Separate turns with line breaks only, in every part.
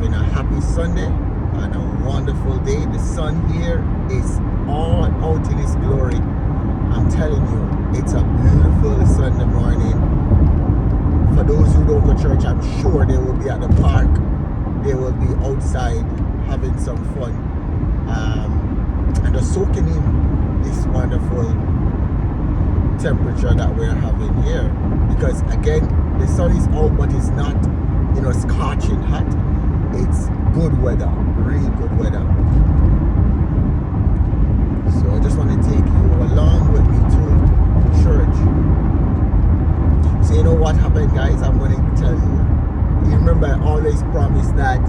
having a happy Sunday and a wonderful day. The sun here is all out in its glory. I'm telling you, it's a beautiful Sunday morning. For those who don't go to church, I'm sure they will be at the park. They will be outside having some fun and just soaking in this wonderful temperature that we're having here. Because again, the sun is out, but it's not, scorching hot. It's good weather, really good weather. So I just want to take you along with me to church. So you know what happened, guys? I'm going to tell you. You remember I always promised that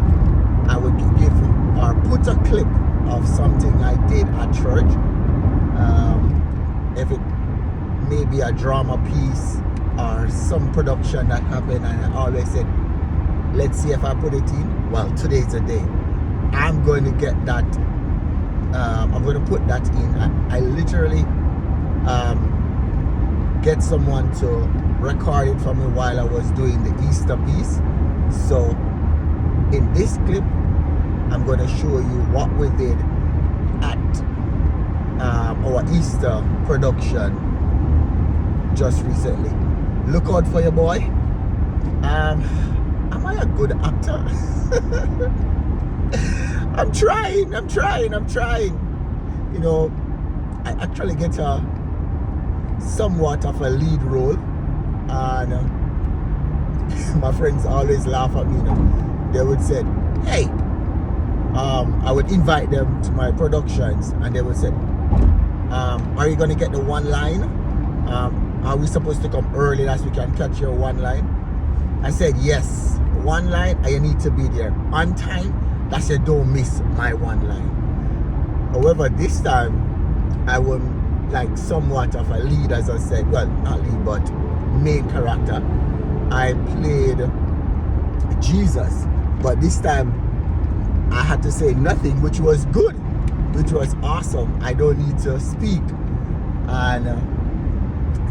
I would give or put a clip of something I did at church. If it may be a drama piece or some production that happened, and I always said, let's see if I put it in. Well, today's the day. I'm going to get that. I'm going to put that in. I literally get someone to record it for me while I was doing the Easter piece. So in this clip, I'm going to show you what we did at our Easter production just recently. Look out for your boy. Am I a good actor? I'm trying. I actually get a somewhat of a lead role, and my friends always laugh at me. They would say, hey, I would invite them to my productions, and they would say, are you gonna get the one line? Are we supposed to come early as we can catch your one line? I said, yes, one line, and you need to be there on time. That's you don't miss my one line. However, this time I was like somewhat of a lead, as I said. Well, not lead, but main character. I played Jesus, but this time I had to say nothing, which was good, which was awesome. I don't need to speak, and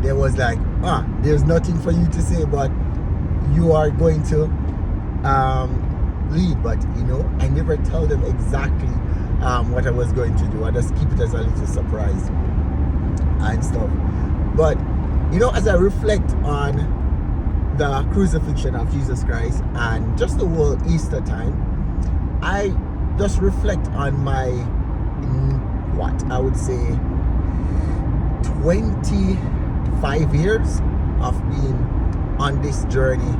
there was like, there's nothing for you to say, but you are going to lead. But I never tell them exactly what I was going to do. I just keep it as a little surprise and stuff. But as I reflect on the crucifixion of Jesus Christ and just the whole Easter time, I just reflect on my, what I would say, 25 years of being on this journey,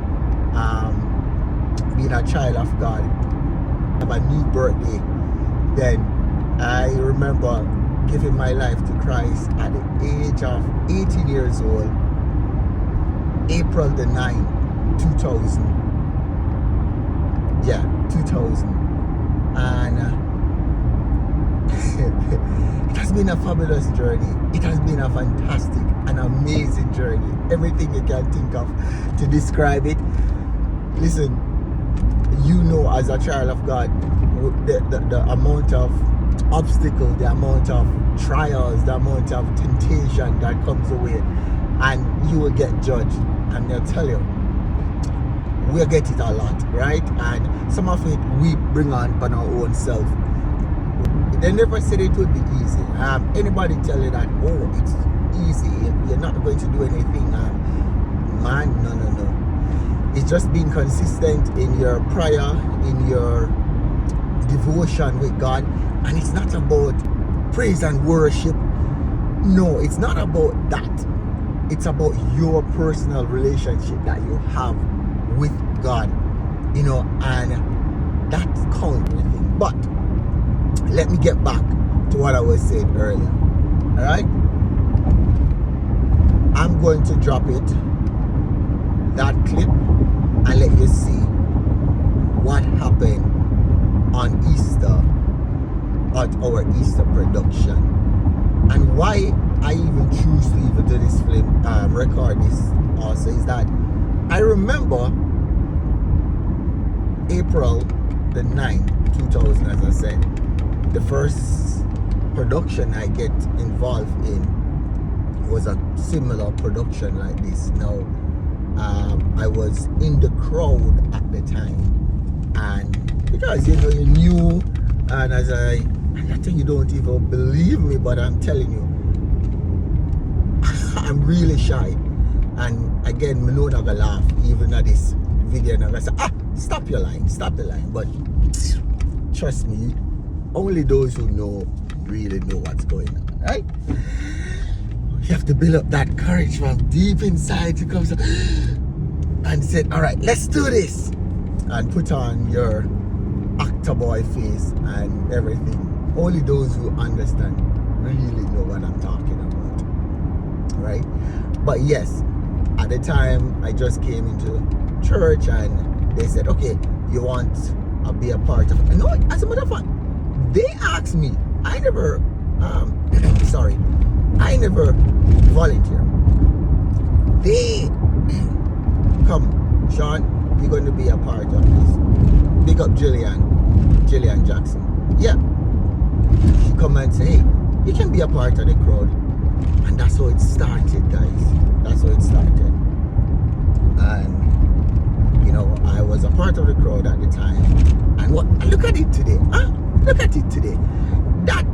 being a child of God. I have a new birthday. Then I remember giving my life to Christ at the age of 18 years old, April the 9th, 2000. Yeah, 2000. And it has been a fabulous journey. It has been a fantastic and amazing journey. Everything you can think of to describe it. Listen, as a child of God, the amount of obstacles, the amount of trials, the amount of temptation that comes away, and you will get judged. And they'll tell you, we'll get it a lot, right? And some of it we bring on our own self. They never said it would be easy. Anybody tell you that, it's easy, you're not going to do anything, man, no. It's just being consistent in your prayer, in your devotion with God. And it's not about praise and worship. No, it's not about that. It's about your personal relationship that you have with God, and that counts everything. But let me get back to what I was saying earlier. All right, I'm going to drop it, that clip, and let you see what happened on Easter at our Easter production, and why I even choose to even do this film, record this also, is that I remember April the 9th, 2000, as I said, the first production I get involved in was a similar production like this. Now, I was in the crowd at the time, and because you know you're new, and I think you don't even believe me, but I'm telling you, I'm really shy. And again, me know not gonna laugh even at this video, and I'm gonna say, stop the line. But trust me, only those who know really know what's going on, right? You have to build up that courage from deep inside to come and said, all right, let's do this, and put on your actor boy face and everything. Only those who understand really know what I'm talking about, right? But yes, at the time I just came into church and they said, okay, you want to be a part of it? No, as a matter of fact, they asked me. I never I never volunteer. They come, Sean, you're going to be a part of this. Big up Jillian Jackson. Yeah. She come and say, hey, you can be a part of the crowd. And that's how it started, guys. That's how it started. And, you know, I was a part of the crowd at the time. And look at it today. Look at it today. That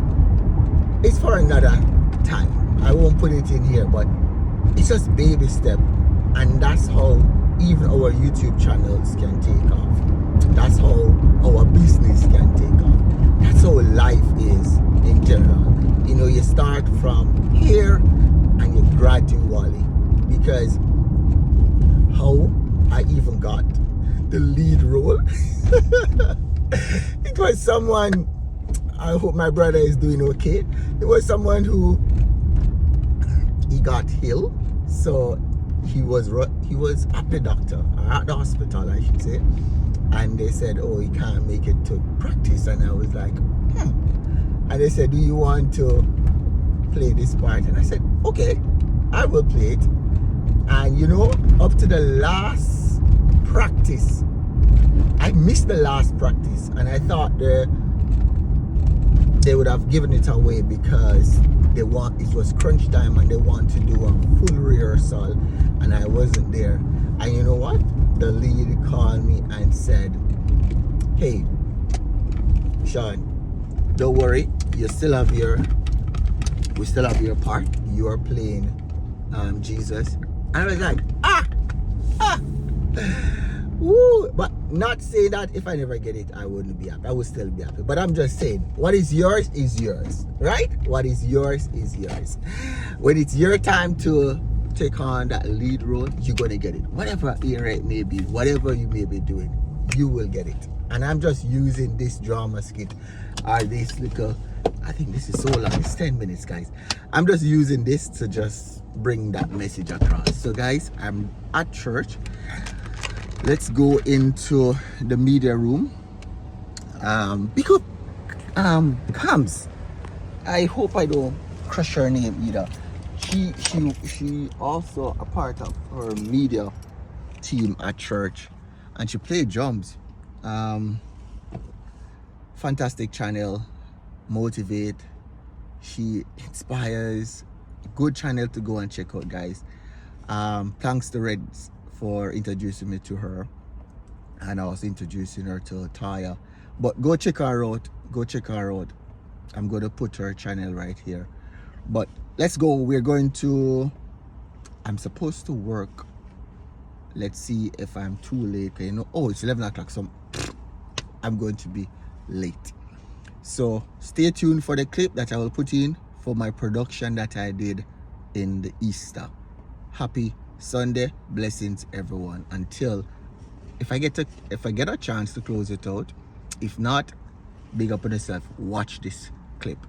is for another time. I won't put it in here, but it's just baby step. And that's how even our YouTube channels can take off. That's how our business can take off. That's how life is in general. You know, you start from here and you gradually, because how I even got the lead role, it was someone, I hope my brother is doing okay. It was someone who, he got ill, so he was at the doctor, at the hospital I should say, and they said, oh, he can't make it to practice. And I was like, and they said, do you want to play this part? And I said, okay, I will play it. And you know, up to the last practice, I missed the last practice, and I thought they would have given it away because it was crunch time and they want to do a full rehearsal, and I wasn't there. And you know what? The lead called me and said, hey, Sean, don't worry, we still have your part. You are playing Jesus. And I was like, woo. But not say that if I never get it, I wouldn't be happy. I would still be happy. But I'm just saying, what is yours is yours, right? What is yours is yours. When it's your time to take on that lead role, you're gonna get it. Whatever era it may be, whatever you may be doing, you will get it. And I'm just using this drama skit, or this little, I think this is so long, it's 10 minutes, guys. I'm just using this to just bring that message across. So guys, I'm at church. Let's go into the media room. Because Cams, I hope I don't crush her name either. She also a part of her media team at church, and she played drums. Fantastic channel, motivate, she inspires. Good channel to go and check out, guys. Thanks to Reds for introducing me to her, and I was introducing her to Taya. But go check her out. I'm going to put her channel right here. But let's go. I'm supposed to work. Let's see if I'm too late. You know, oh, it's 11 o'clock, so I'm going to be late. So stay tuned for the clip that I will put in for my production that I did in the Easter. Happy Sunday, blessings everyone. Until if I get a chance to close it out. If not, big up on yourself. Watch this clip.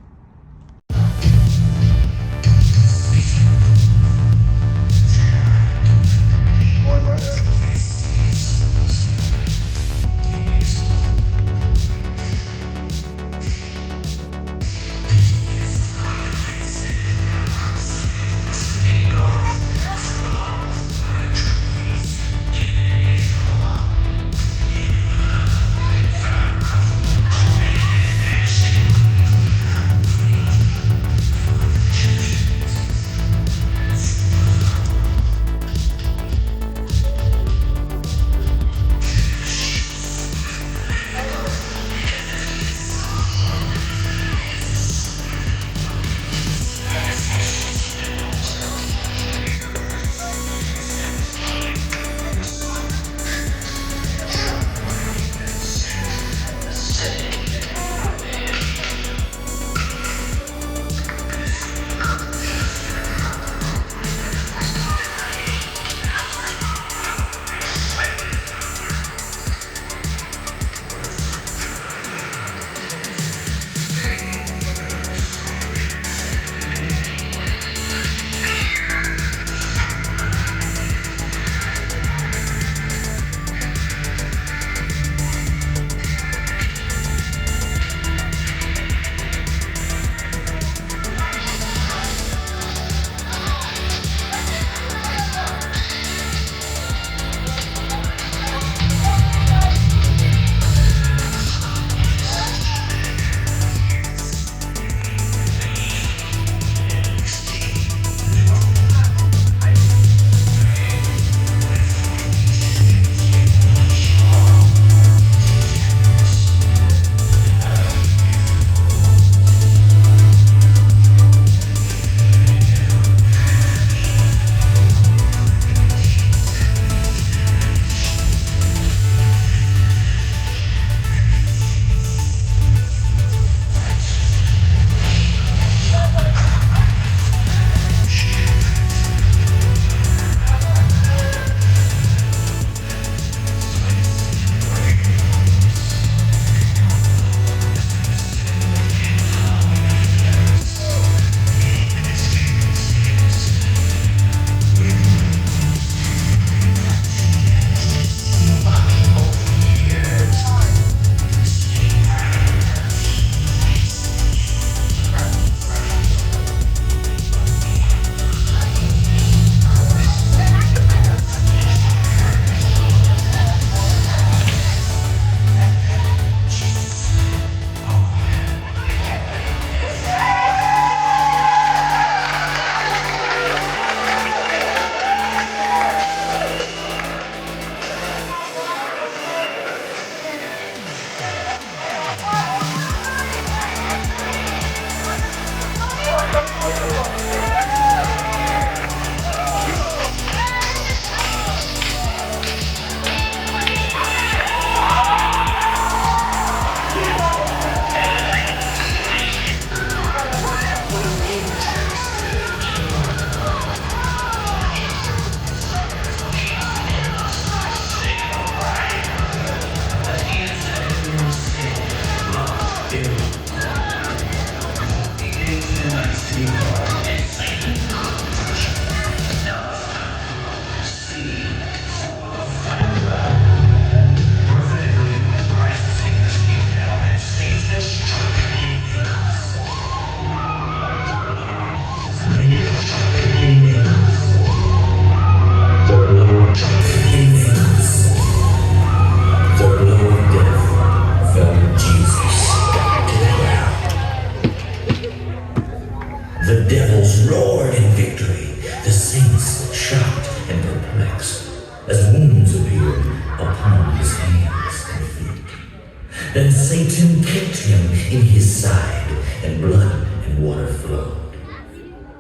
Satan kicked him in his side, and blood and water flowed.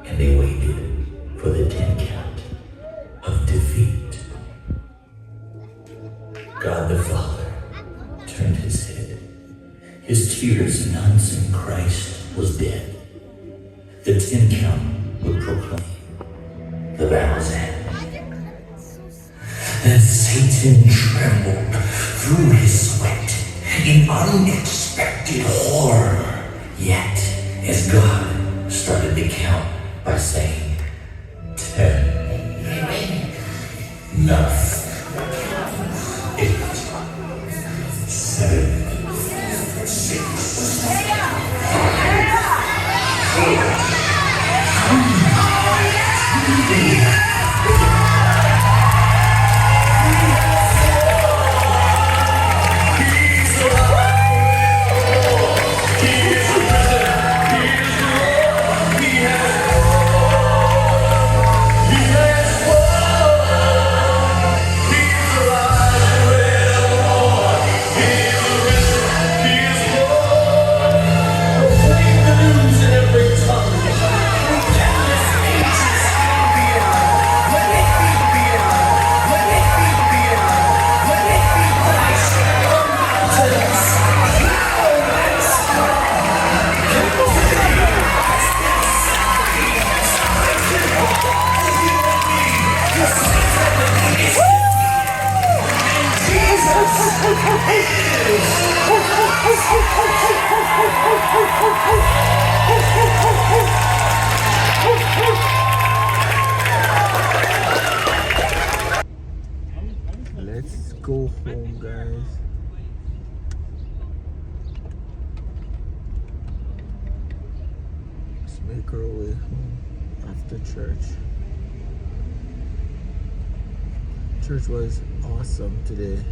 And they waited for the 10 count of defeat. God the Father turned his head. His tears announcing Christ was dead. The 10 count would proclaim the battle's end. Then Satan trembled through his sweat in unexpected horror. Yet, as God started the count by saying, 10, 9, 8, 7, 6, 5, 4,
Let's go home, guys. Let's make our way home after church. Church was awesome today.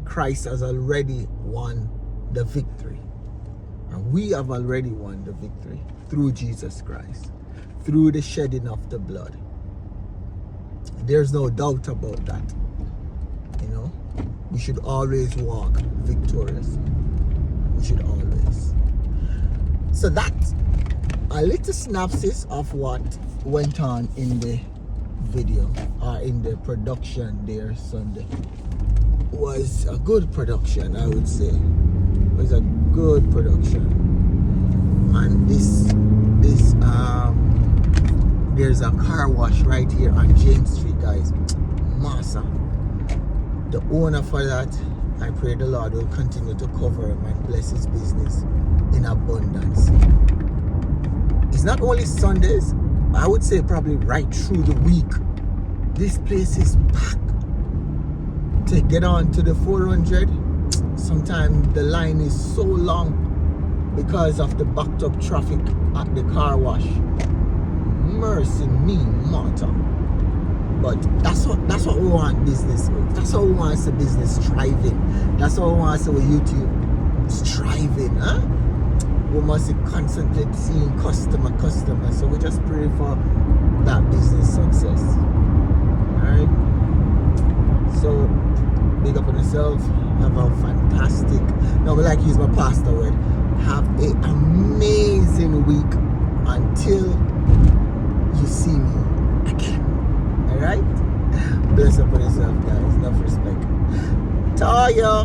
Christ has already won the victory. And we have already won the victory through Jesus Christ, through the shedding of the blood. There's no doubt about that. You know, we should always walk victorious. We should always. So that's a little synopsis of what went on in the video, or in the production there Sunday. Was a good production, I would say. It was a good production. And there's a car wash right here on James Street, guys. Massa. The owner for that I pray the Lord will continue to cover him and bless his business in abundance. It's not only Sundays, I would say probably right through the week. This place is packed. To get on to the 400, sometimes the line is so long because of the backed up traffic at the car wash. Mercy me, Martha. But that's what we want business with. That's how we want the business thriving. That's how we want the YouTube striving, huh? We must constantly seeing customer. So we just pray for that business success. Alright? So big up on yourself. Have a fantastic, no, I like to use my pastor word. Have an amazing week until you see me again. Alright? Bless up on yourself, guys. Enough respect. Taya.